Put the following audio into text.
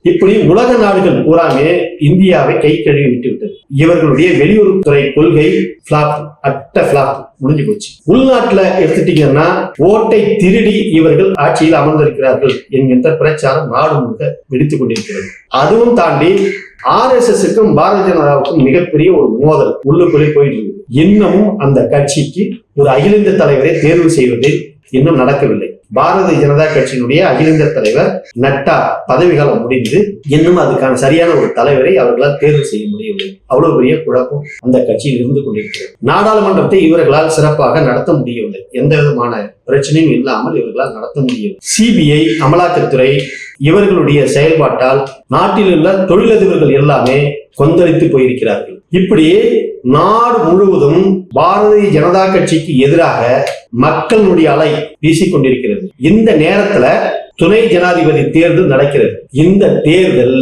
இப்படி உலக நாடுகள் பூராமே இந்தியாவை கை கழுவி விட்டு விட்டது. இவர்களுடைய வெளியுறவுத்துறை கொள்கை பிளாப் முடிஞ்சு போச்சு. உள்நாட்டுல எடுத்துட்டீங்கன்னா ஓட்டை திருடி இவர்கள் ஆட்சியில் அமர்ந்திருக்கிறார்கள் என்கின்ற பிரச்சாரம் நாடு முழுக்க வெடித்துக் கொண்டிருக்கிறது. அதுவும் தாண்டி RSSக்கும் பாரதிய ஜனதாவுக்கும் மிகப்பெரிய ஒரு மோதல் உள்ளுக்குள்ளே போயிட்டு இருக்கு. இன்னமும் அந்த கட்சிக்கு ஒரு அகில இந்திய தலைவரை தேர்வு செய்வதில் இன்னும் நடக்கவில்லை. பாரதிய ஜனதா கட்சியினுடைய அகில இந்திய தலைவர் நட்டா பதவிகாலம் முடிந்து இன்னும் அதுக்கான சரியான ஒரு தலைவரை அவர்களால் தேர்வு செய்ய முடியவில்லை. அவ்வளவு பெரிய குழப்பம் அந்த கட்சியில் இருந்து கொண்டிருக்கிறது. நாடாளுமன்றத்தை இவர்களால் சிறப்பாக நடத்த முடியவில்லை. எந்த விதமான பிரச்சனையும் இல்லாமல் இவர்களால் நடத்த முடியவில்லை. CBI, அமலாக்கத்துறை இவர்களுடைய செயல்பாட்டால் நாட்டில் உள்ள தொழிலதிபர்கள் எல்லாமே கொந்தளித்து போயிருக்கிறார்கள். இப்படி நாடு முழுவதும் பாரதிய ஜனதா கட்சிக்கு எதிராக மக்களுடைய அலை வீசிக்கொண்டிருக்கிறது. இந்த நேரத்துல துணை ஜனாதிபதி தேர்தல் நடக்கிறது. இந்த தேர்தல்